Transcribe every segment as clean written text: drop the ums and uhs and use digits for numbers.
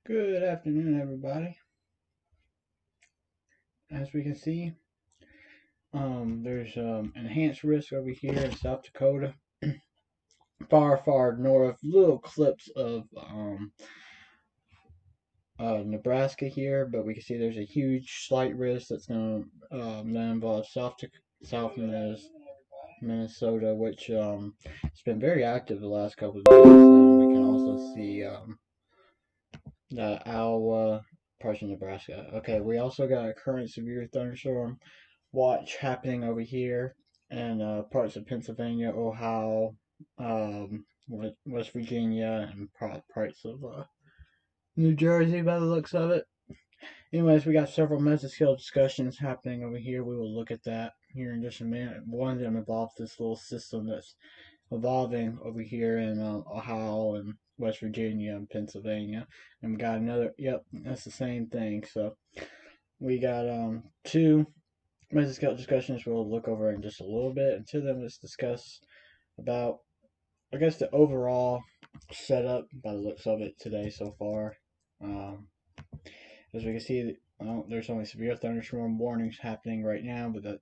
Good afternoon, everybody. As we can see, there's enhanced risk over here in South Dakota, far north. Little clips of Nebraska here, but we can see there's a huge slight risk that's going to that involves South Minnesota, which it's been very active the last couple of days, and we can also see Iowa, parts of Nebraska. Okay, we also got a current severe thunderstorm watch happening over here in parts of Pennsylvania, Ohio, West Virginia, and parts of New Jersey by the looks of it. Anyways, we got several mesoscale discussions happening over here. We will look at that here in just a minute. One of them involves this little system that's evolving over here in Ohio and West Virginia and Pennsylvania. And we got another, yep, that's the same thing. So we got two mesoscale discussions we'll look over in just a little bit. And two of them, let's discuss about, I guess, the overall setup by the looks of it today so far. Um, as we can see, there's only severe thunderstorm warnings happening right now with the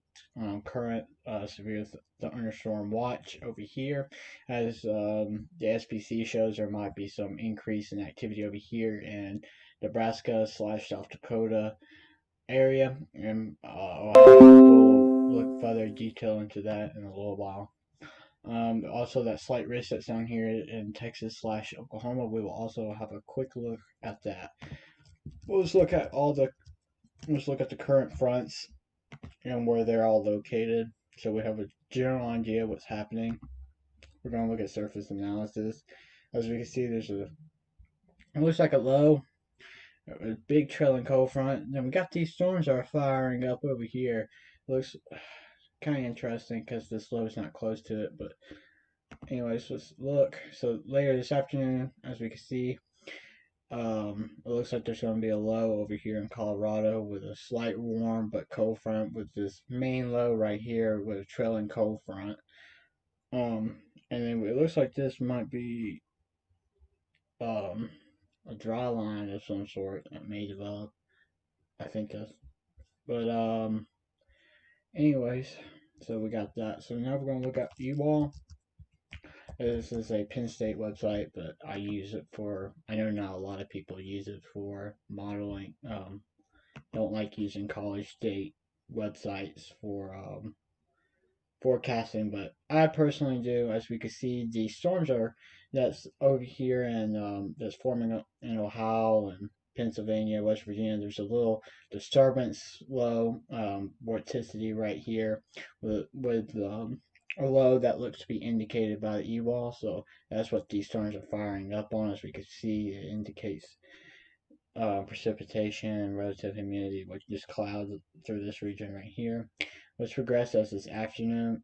current severe thunderstorm watch over here. As the SPC shows, there might be some increase in activity over here in Nebraska / South Dakota area, and we'll look further detail into that in a little while. Also, that slight risk that's down here in Texas / Oklahoma, we will also have a quick look at that. Let's look at the current fronts and where they're all located, so we have a general idea of what's happening. We're going to look at surface analysis. As we can see, it looks like a low, a big trailing cold front. And then we got these storms that are firing up over here. It looks kind of interesting because this low is not close to it. But anyways, let's look. So later this afternoon, as we can see, it looks like there's going to be a low over here in Colorado with a slight warm but cold front with this main low right here with a trailing cold front. And then it looks like this might be um, a dry line of some sort that may develop. I think that's. But anyways, so we got that. So now we're gonna look at EWAL. This is a Penn State website, but I use it for. I know not a lot of people use it for modeling. Don't like using College State websites for forecasting, but I personally do. As we can see, the storms are that's over here and that's forming up in Ohio and Pennsylvania, West Virginia. There's a little disturbance low vorticity right here with a low that looks to be indicated by the EWAL. So that's what these storms are firing up on. As we can see, it indicates precipitation and relative humidity, which just clouds through this region right here. Let's progress as this afternoon,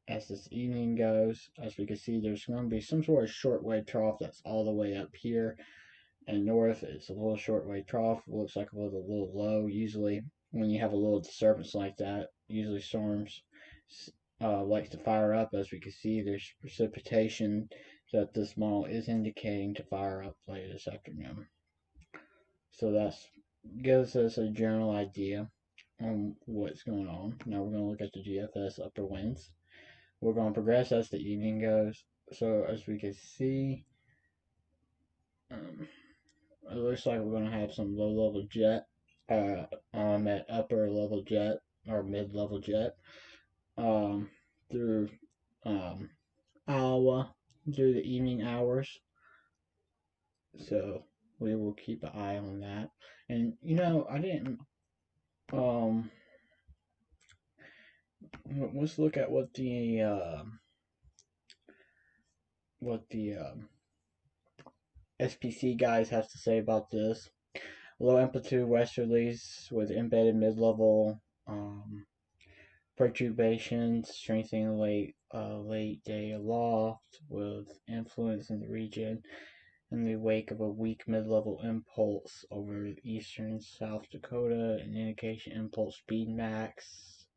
as this evening goes. As we can see, there's going to be some sort of shortwave trough that's all the way up here and north. It's a little shortwave trough. It looks like a little low. Usually, when you have a little disturbance like that, usually storms like to fire up. As we can see, there's precipitation that this model is indicating to fire up later this afternoon. So that gives us a general idea on what's going on. Now we're going to look at the GFS upper winds. We're going to progress as the evening goes. So as we can see, it looks like we're going to have some low-level jet at upper level jet or mid-level jet through Iowa through the evening hours. So we will keep an eye on that. And I didn't um let's look at what the SPC guys has to say about this. Low amplitude westerlies with embedded mid-level perturbations, strengthening late day aloft with influence in the region in the wake of a weak mid-level impulse over eastern South Dakota, an indication impulse speed max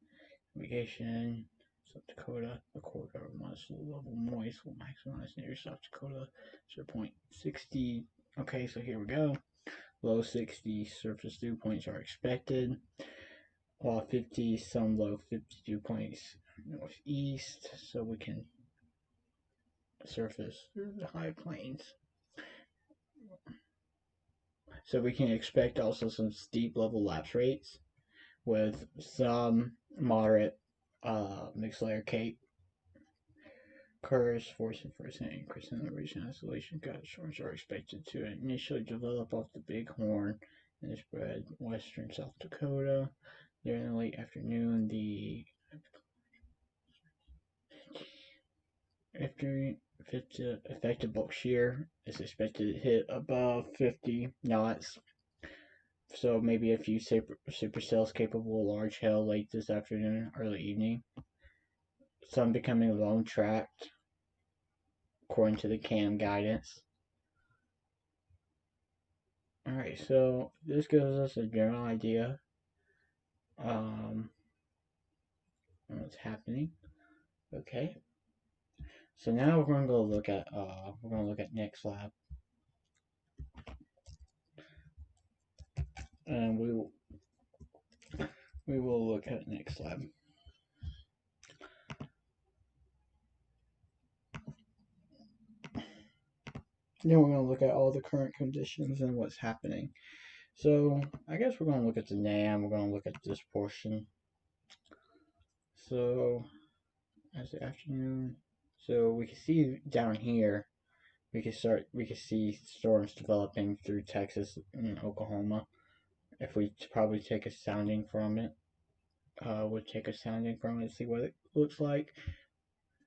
indication South Dakota, a quarter of modest low level moist will maximize near South Dakota 0.60. Okay, so here we go. low 60s surface dew points are expected, while 50 some low 52 points northeast, so we can surface through the high plains. So we can expect also some steep level lapse rates with some moderate mixed layer cape curves, 40% increase in the region isolation. Storms are expected to initially develop off the Bighorn and spread western South Dakota. During the late afternoon, the effective bulk shear is expected to hit above 50 knots. So maybe a few supercells capable of large hail late this afternoon, early evening. Some becoming lone tracked, according to the CAM guidance. Alright, so this gives us a general idea what's happening. Okay. So now we're going to go look at NextLab. And we will look at NextLab. Then we're going to look at all the current conditions and what's happening. So I guess we're going to look at the NAM. We're going to look at this portion. So as the afternoon, so we can see down here, we can see storms developing through Texas and Oklahoma. If we probably take a sounding from it, see what it looks like.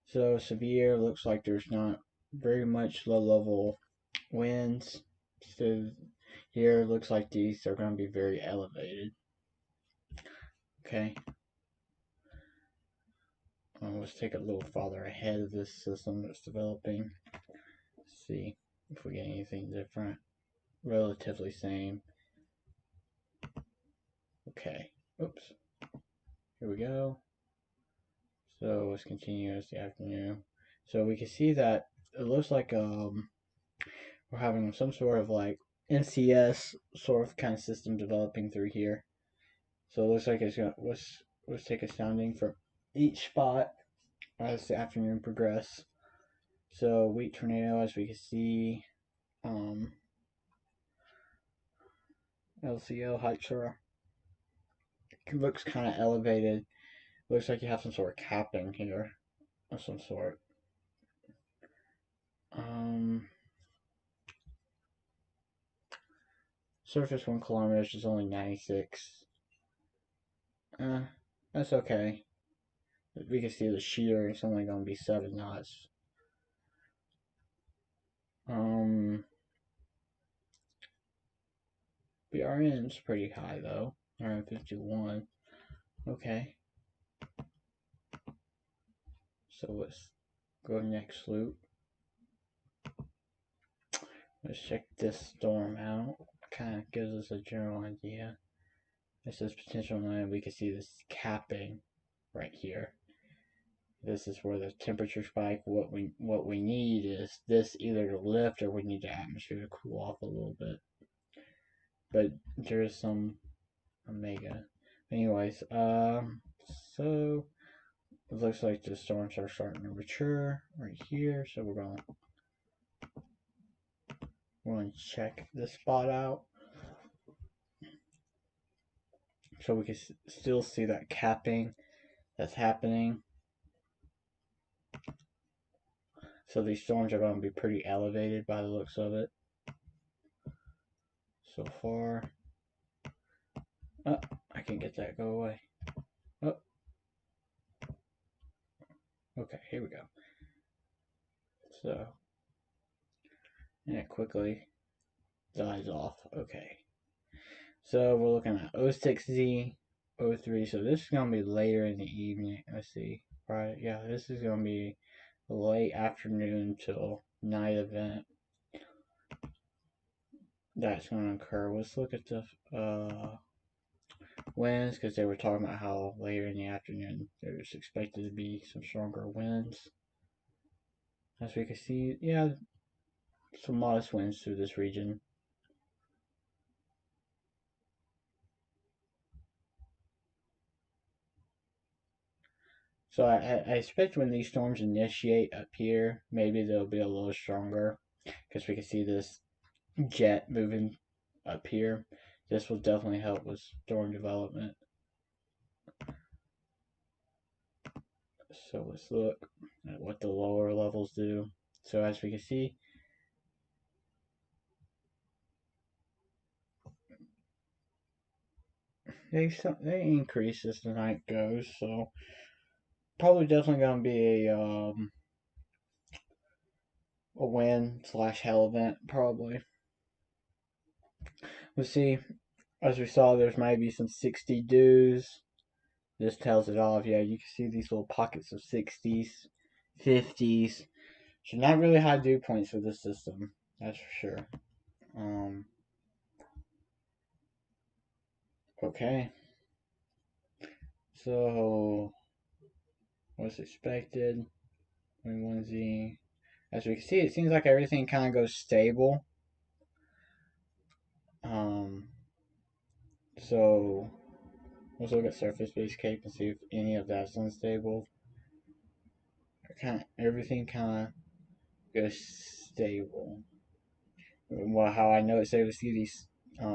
So severe, looks like there's not very much low level winds. So here looks like these are going to be very elevated. Okay. Let's take a little farther ahead of this system that's developing. Let's see if we get anything different. Relatively same. Okay. Oops. Here we go. So let's continue as the afternoon. So we can see that it looks like we're having some sort of like NCS sort of kind of system developing through here. So it looks like it's gonna let's take a sounding from each spot as the afternoon progresses. So weak tornado, as we can see, LCO heights are looks kind of elevated. Looks like you have some sort of capping here of some sort. Surface 1 kilometer is only 96. That's okay. We can see the shear, it's only going to be 7 knots. BRM's pretty high though, 151. Okay. So let's go next loop. Let's check this storm out. Kind of gives us a general idea. This is potential land. We can see this capping right here. This is where the temperature spike. What we need is this either to lift or we need the atmosphere to cool off a little bit. But there is some omega. Anyways, so it looks like the storms are starting to mature right here. So we're going to check this spot out. So we can still see that capping that's happening. So these storms are going to be pretty elevated by the looks of it. So far. Oh, I can get that go away. Oh. Okay, here we go. So, and it quickly dies off. Okay. So we're looking at 06Z, 03. So this is going to be later in the evening. Let's see. Right. Yeah, this is going to be late afternoon till night event. That's going to occur. Let's look at the winds, because they were talking about how later in the afternoon there's expected to be some stronger winds. As we can see, yeah, some modest winds through this region. So I expect when these storms initiate up here, maybe they'll be a little stronger because we can see this jet moving up here. This will definitely help with storm development. So let's look at what the lower levels do. So as we can see, they increase as the night goes. So probably definitely gonna be a wind slash hail event probably. Let's see. As we saw, there's maybe some 60 dews. This tells it off. Yeah, you can see these little pockets of 60s, 50s. So not really high dew points for this system. That's for sure. Um, okay. So what's expected? 21Z. As we can see, it seems like everything kind of goes stable. Um, so let's look at surface-based cape and see if any of that's unstable. Everything kind of goes stable. Well, how I know it's stable, see these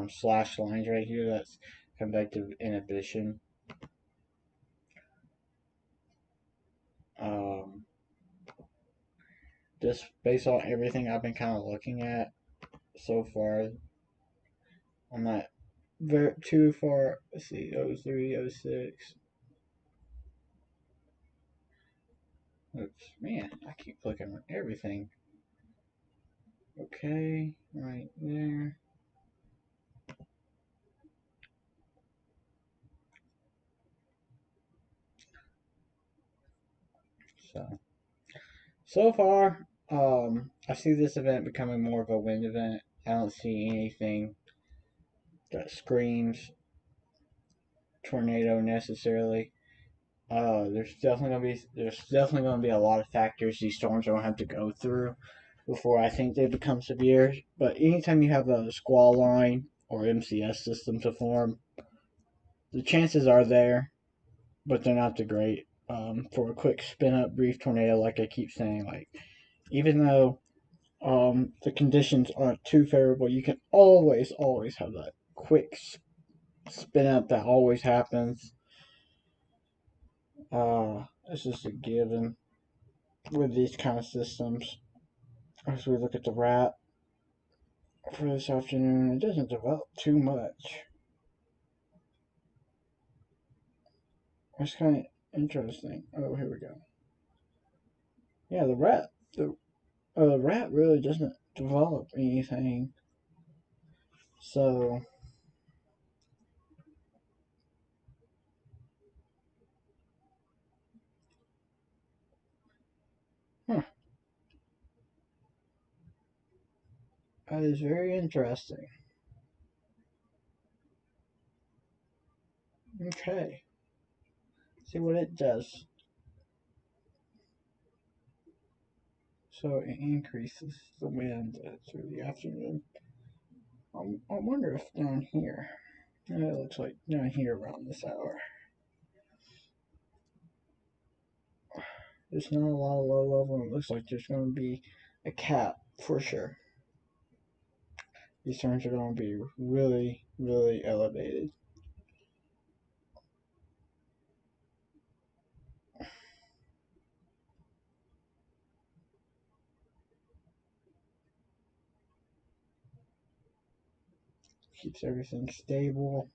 slash lines right here. That's convective inhibition. Um, just based on everything I've been kind of looking at so far, I'm not very too far. Let's see, 03, 06. Oops, man, I keep clicking on everything. Okay, right there. So far, I see this event becoming more of a wind event. I don't see anything that screams tornado necessarily. There's definitely gonna be a lot of factors these storms are gonna have to go through before I think they become severe. But anytime you have a squall line or MCS system to form, the chances are there, but they're not the great. For a quick spin up brief tornado, like I keep saying, like even though the conditions aren't too favorable, you can always have that quick spin up that always happens. It's just a given with these kind of systems. As we look at the rat for this afternoon, it doesn't develop too much. It's kind of interesting. Oh, here we go. Yeah, the rat really doesn't develop anything. So huh, that is very interesting. Okay, see what it does. So it increases the wind through the afternoon. I wonder if down here, it looks like down here around this hour, there's not a lot of low level. It looks like there's going to be a cap for sure. These turns are going to be really elevated. Keeps everything stable.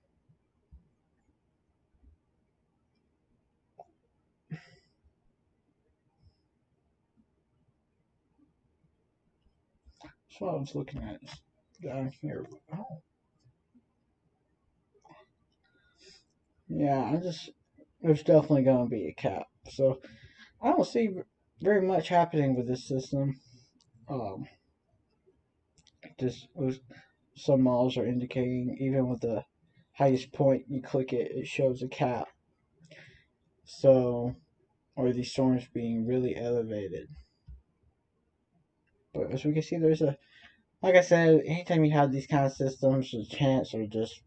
That's what I was looking at down here. Oh, yeah, there's definitely going to be a cap. So I don't see very much happening with this system. Um, just some models are indicating even with the highest point you click it, it shows a cap. So, or these storms being really elevated. But as we can see, like I said, anytime you have these kind of systems, the chance are just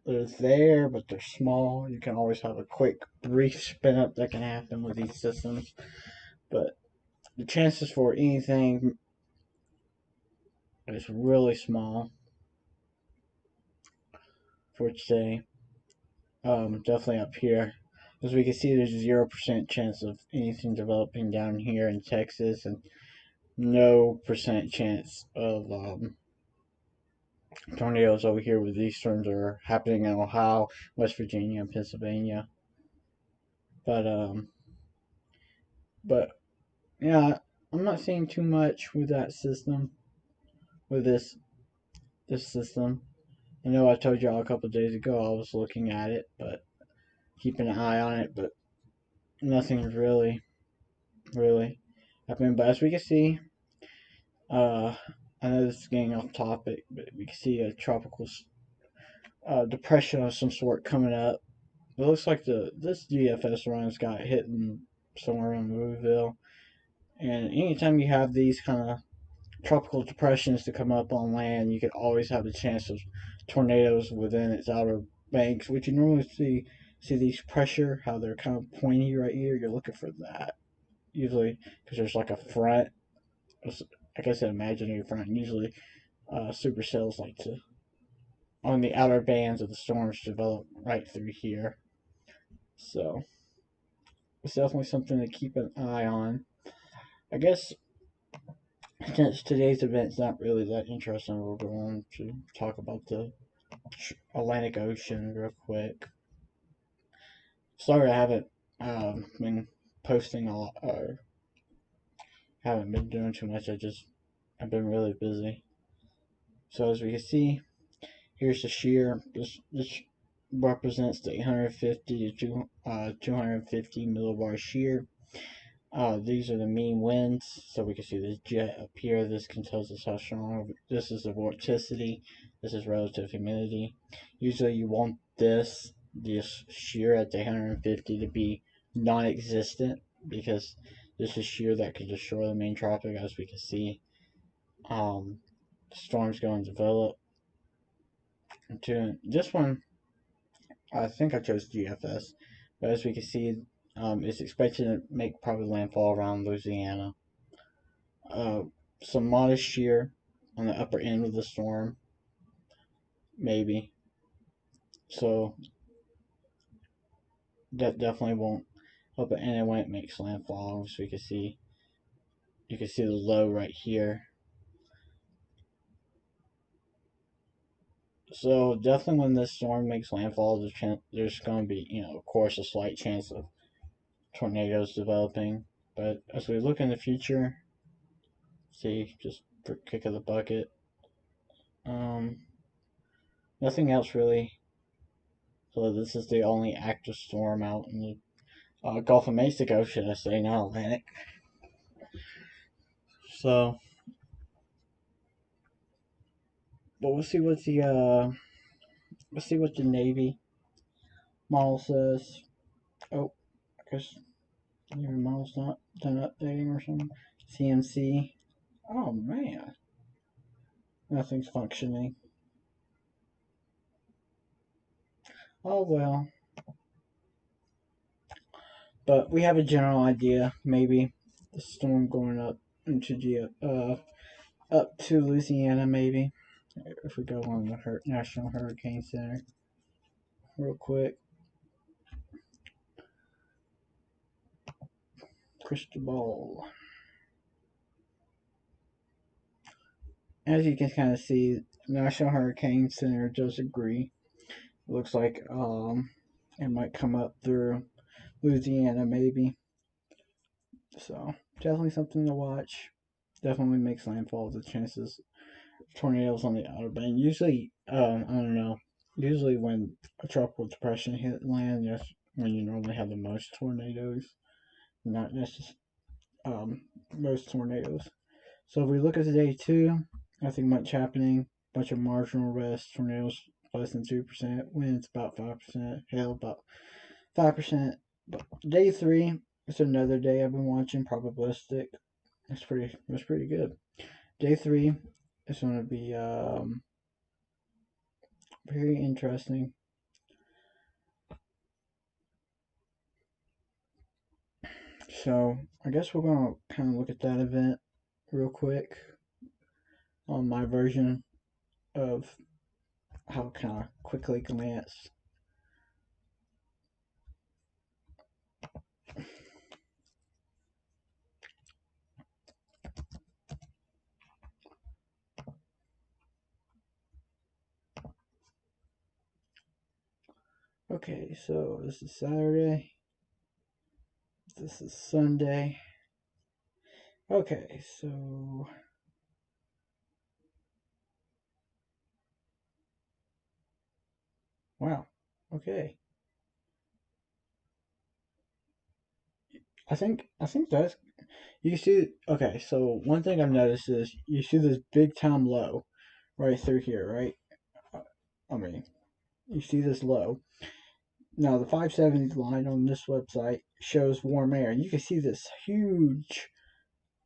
they're there, but they're small. You can always have a quick, brief spin up that can happen with these systems. But the chances for anything is really small for today. Definitely up here. As we can see, there's a 0% chance of anything developing down here in Texas, and no percent chance of tornadoes over here where these storms are happening in Ohio, West Virginia, and Pennsylvania. But but yeah, I'm not seeing too much with that system, with this system. I know I told y'all a couple of days ago I was looking at it, but keeping an eye on it, but nothing's really happening. But as we can see, uh, I know this is getting off topic, but we can see a tropical depression of some sort coming up. It looks like this GFS run's got hit in somewhere in Louisville. And anytime you have these kind of tropical depressions to come up on land, you can always have a chance of tornadoes within its outer banks, which you normally see these pressure, how they're kind of pointy right here. You're looking for that usually because there's like a front, like I said, imaginary front. And usually, supercells like to on the outer bands of the storms develop right through here. So it's definitely something to keep an eye on. I guess since today's event's not really that interesting, we'll go on to talk about the Atlantic Ocean real quick. Sorry I haven't been posting a lot, or haven't been doing too much. I've been really busy. So as we can see, here's the shear. This represents the 850 to 250 millibar shear. These are the mean winds, so we can see this jet up here. This can tell us how strong. This is the vorticity. This is relative humidity. Usually, you want this shear at the 150 to be non-existent because this is shear that could destroy the main tropic, as we can see. Storms going to develop. To this one, I think I chose GFS, but as we can see, it's expected to make probably landfall around Louisiana. Uh, some modest shear on the upper end of the storm, maybe. So that definitely won't help it. And then when it makes landfall, as we can see, you can see the low right here. So definitely when this storm makes landfall, there's going to be, of course, a slight chance of tornadoes developing. But as we look in the future, see, just for kick of the bucket, nothing else really. So this is the only active storm out in the Gulf of Mexico, should I say, not Atlantic. So, but we'll see what the Navy model says. Oh, I guess the Navy model's not done updating or something. CMC. Oh man, nothing's functioning. Oh well. But we have a general idea, maybe the storm going up into up to Louisiana, maybe. If we go on the National Hurricane Center real quick. Crystal ball. As you can kind of see, National Hurricane Center does agree. It looks like it might come up through Louisiana, maybe. So definitely something to watch. Definitely makes landfall. The chances of tornadoes on the outer band. Usually, I don't know. Usually, when a tropical depression hit land, that's when you normally have the most tornadoes. Not necessarily most tornadoes. So if we look at today too, nothing much happening. Bunch of marginal rest, tornadoes less than 2%, winds about 5%, hail about 5%. But day 3, it's another day I've been watching, probabilistic. It's pretty good. Day 3 is going to be very interesting. So I guess we're gonna kind of look at that event real quick on my version of how kind of quickly glance. Okay, so this is Saturday. This is Sunday. Okay, so wow. Okay. I think that's you see. Okay, so one thing I've noticed is you see this big time low right through here, right? Uh, I mean, you see this low. Now the 570 line on this website shows warm air. You can see this huge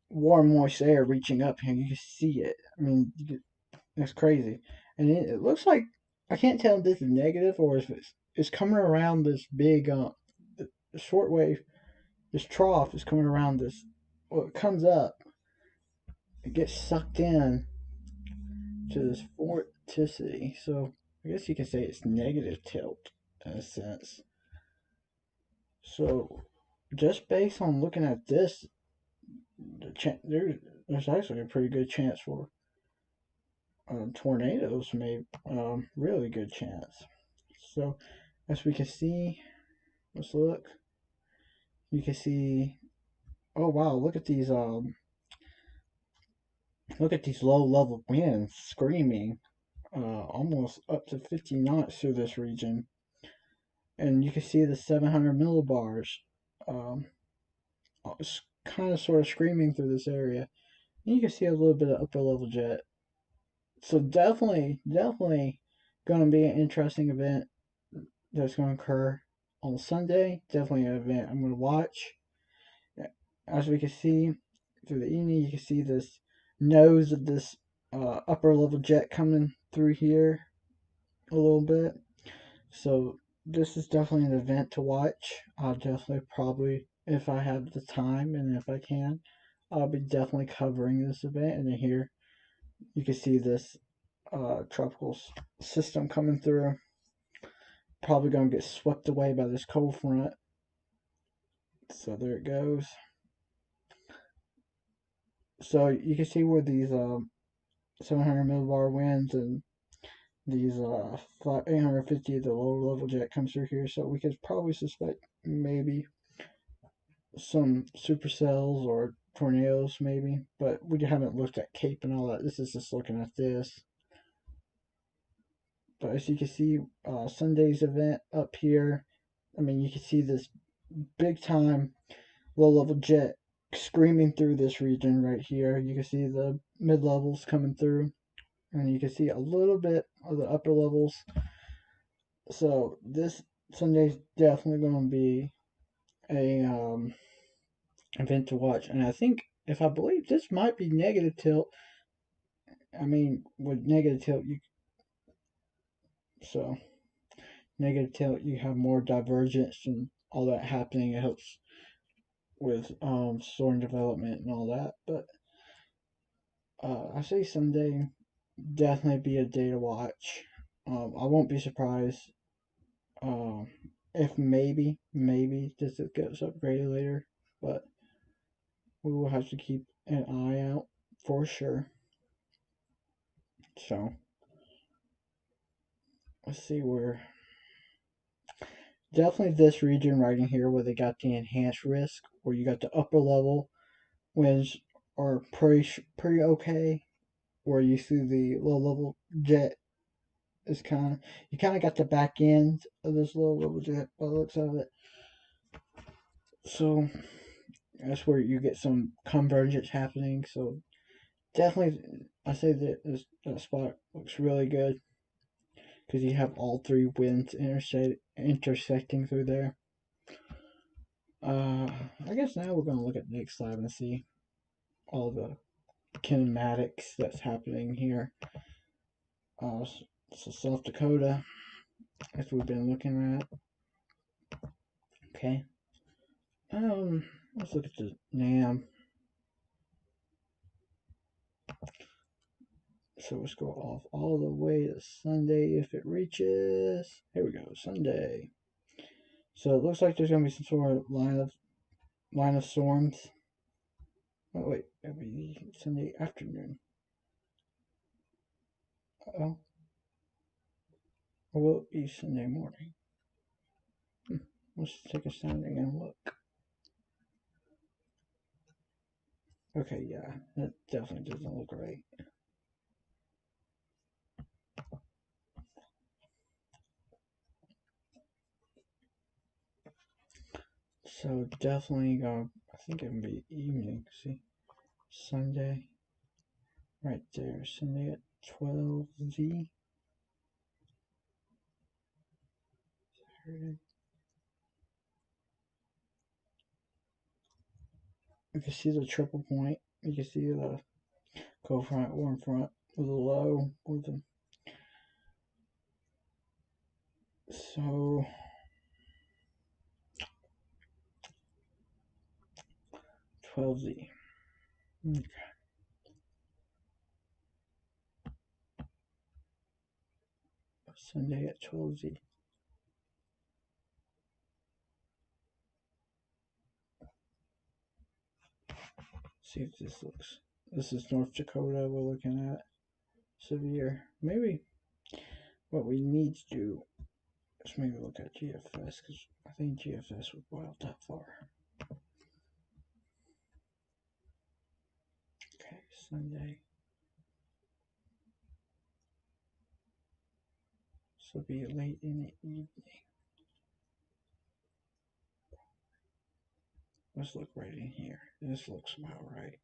warm moist air reaching up here. You can see it. I mean, it's crazy, and it looks like I can't tell if this is negative or if it's coming around this big short wave. This trough is coming around this. Well, it comes up, it gets sucked in to this vorticity. So I guess you can say it's negative tilt in a sense. So just based on looking at this, there's actually a pretty good chance for tornadoes. Maybe really good chance. So as we can see, let's look. You can see. Oh wow! Look at these low level winds screaming almost up to 50 knots through this region, and you can see the 700 millibars um, kind of sort of screaming through this area. And you can see a little bit of upper level jet. So definitely going to be an interesting event that's going to occur on Sunday. Definitely an event I'm going to watch. As we can see through the evening, you can see this nose of this upper level jet coming through here a little bit. So this is definitely an event to watch. I'll definitely probably, if I have the time and if I can, I'll be definitely covering this event. And then here you can see this tropical system coming through. Probably going to get swept away by this cold front. So there it goes. So you can see where these 700 millibar winds and these 850 the lower level jet comes through here. So we could probably suspect maybe some supercells or tornadoes maybe, but we haven't looked at Cape and all that. This is just looking at this. But as you can see, Sunday's event up here, I mean, you can see this big time low level jet screaming through this region right here. You can see the mid levels coming through, and you can see a little bit of the upper levels. So this Sunday's definitely going to be a event to watch, and I think if I believe this might be negative tilt. I mean, with negative tilt, so negative tilt, you have more divergence and all that happening. It helps with soaring development and all that. But I say Sunday definitely be a day to watch. I won't be surprised um, if maybe this gets upgraded later, but we will have to keep an eye out for sure. So let's see where. Definitely this region right in here where they got the enhanced risk, where you got the upper level winds are pretty okay. Where you see the low level jet is you kind of got the back end of this low level jet by the looks of it. So that's where you get some convergence happening. So definitely, I say that spot looks really good because you have all three winds intersecting through there. I guess now we're gonna look at the next slide and see all the kinematics that's happening here. So South Dakota, as we've been looking at. Okay. Let's look at the NAM. So let's go off all the way to Sunday if it reaches. Here we go, Sunday. So it looks like there's gonna be some sort of line of storms. Oh wait, it'll be Sunday afternoon. Uh-oh. Or will it be Sunday morning? Let's take a Sunday and look. Okay, yeah, that definitely doesn't look right. So definitely go, I think it can be evening, see? Sunday, right there, Sunday at 12Z. You can see the triple point. You can see the cold front, warm front with a low with them. So 12Z. Okay. Sunday at 12Z. See if this looks. This is North Dakota we're looking at. Severe. Maybe what we need to do is maybe look at GFS because I think GFS would go out that far. Okay, Sunday. So it'll be late in the evening. Let's look right in here. This looks about right.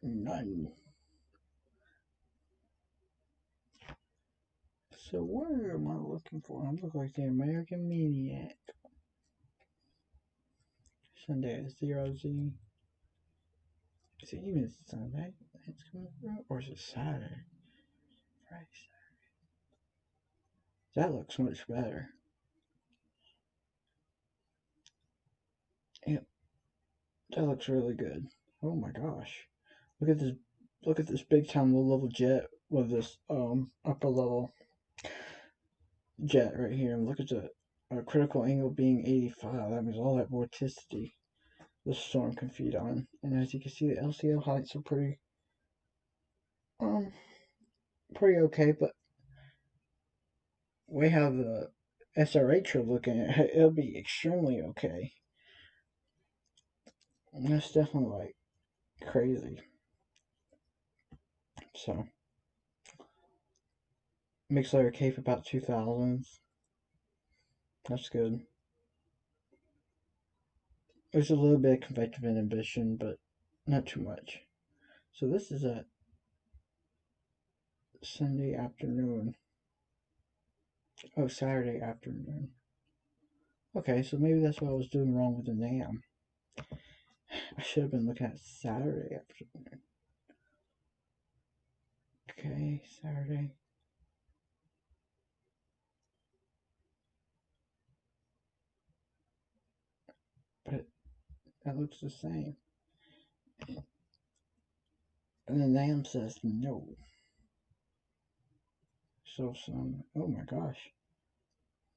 None. So where am I looking for? I look like the American Maniac. Sunday at 0Z. Is it even Sunday? It's coming through? Or is it Saturday? Friday, Saturday. That looks much better. Yep. That looks really good. Oh my gosh. Look at this big time low level jet with this upper level jet right here. And look at the critical angle being 85. That means all that vorticity the storm can feed on. And as you can see, the LCO heights are um pretty okay, but we have the SRH are looking at it'll be extremely okay. And that's definitely like crazy. So mixed layer cape about 2000s. That's good. There's a little bit of convective inhibition, but not too much. So this is a Sunday afternoon. Oh, Saturday afternoon. Okay, so maybe that's what I was doing wrong with the NAM. I should have been looking at Saturday afternoon. Okay, Saturday. But that looks the same. And the NAM says no. So oh my gosh.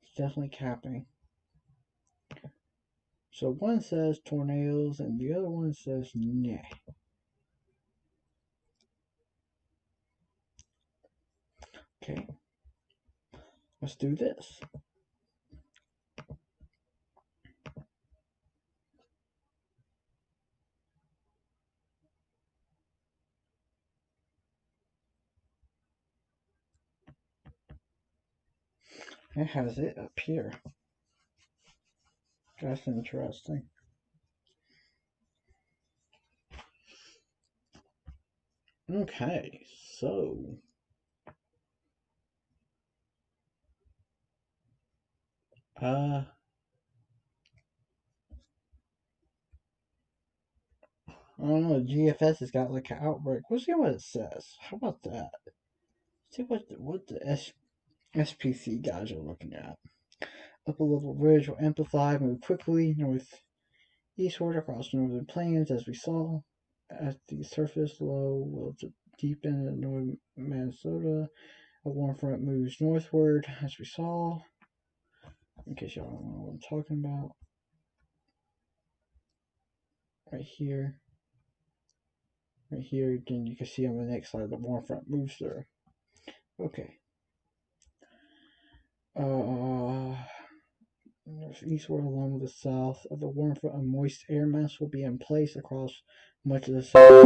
It's definitely capping. So one says tornadoes and the other one says nah. Okay. Let's do this. It has it up here. That's interesting. Okay, so I don't know. GFS has got like an outbreak. We'll see what it says. How about that? See what the SPC guys are looking at. Upper level ridge will amplify, move quickly northeastward across northern plains, as we saw. At the surface, low will deepen in northern Minnesota. A warm front moves northward, as we saw. In case y'all don't know what I'm talking about, right here, again, you can see on the next slide the warm front moves through. Okay. Northeastward along the south of the warm front, a moist air mass will be in place across much of the south.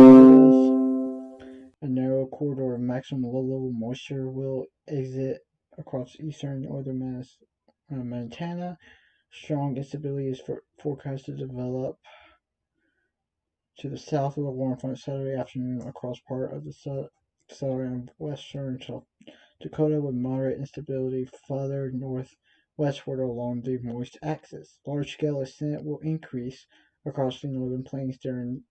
A narrow corridor of maximum low-level moisture will exit across eastern northern Montana. Strong instability is forecast to develop to the south of the warm front Saturday afternoon across part of the southern and western South Dakota, with moderate instability further northwestward along the moist axis. Large-scale ascent will increase across the northern plains during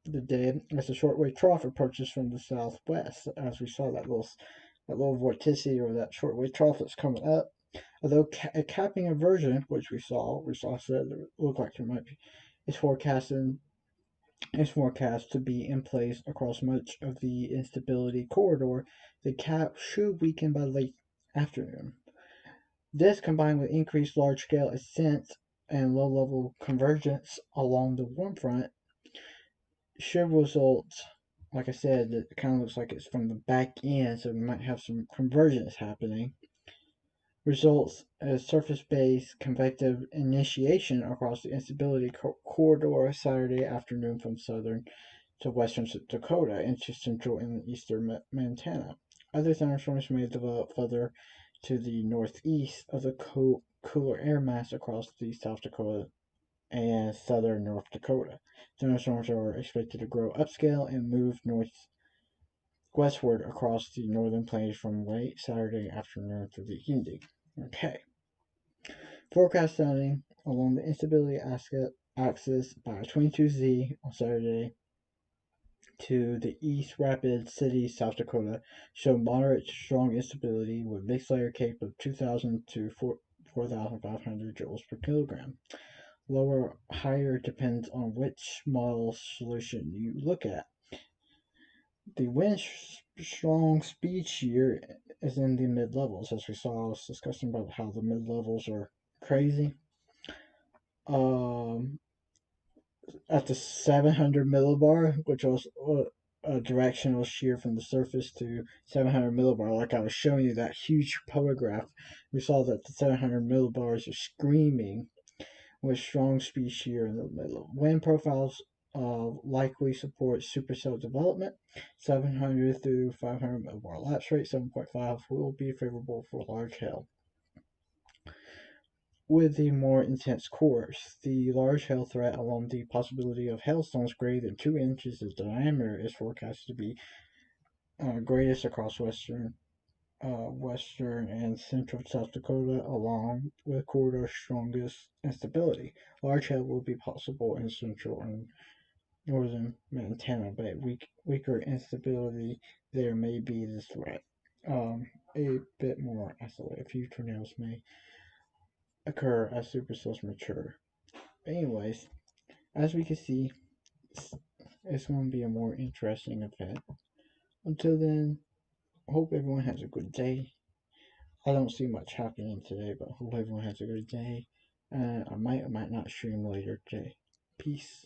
the day as the shortwave trough approaches from the southwest, as we saw that little vorticity or that shortwave trough that's coming up. Although a capping inversion, which we saw said it looked like it might be, is forecast to be in place across much of the instability corridor. The cap should weaken by late afternoon. This, combined with increased large-scale ascent and low-level convergence along the warm front, should result, like I said, it kind of looks like it's from the back end, so we might have some convergence happening. Results as surface-based convective initiation across the instability corridor Saturday afternoon from southern to western Dakota into central and eastern Montana. Other thunderstorms may develop further to the northeast of the cooler air mass across the South Dakota and southern North Dakota. Thunderstorms are expected to grow upscale and move northwestward across the northern plains from late Saturday afternoon through the evening. Okay. Forecast sounding along the instability axis by 22Z on Saturday to the East Rapid City, South Dakota, show moderate to strong instability with mixed layer CAPE of 2,000 to 4,500 joules per kilogram. Lower, higher depends on which model solution you look at. The wind strong speed shear is in the mid levels, as we saw. I was discussing about how the mid levels are crazy. At the 700 millibar, which was a directional shear from the surface to 700 millibar, like I was showing you that huge photograph, we saw that the 700 millibars are screaming with strong speed shear in the middle. Wind profiles likely support supercell development. 700 through 500 millibar lapse rate, 7.5 will be favorable for large hail. With the more intense cores, the large hail threat along the possibility of hailstones greater than 2 inches in diameter is forecast to be greatest across western and central South Dakota, along with corridor's strongest instability. Large hail will be possible in central and northern Montana, but weaker instability there may be the threat. A bit more isolated. Few tornadoes may occur as supercells mature. Anyways, as we can see, it's going to be a more interesting event. Until then, hope everyone has a good day. I don't see much happening today, but hope everyone has a good day. I might or might not stream later today. Peace.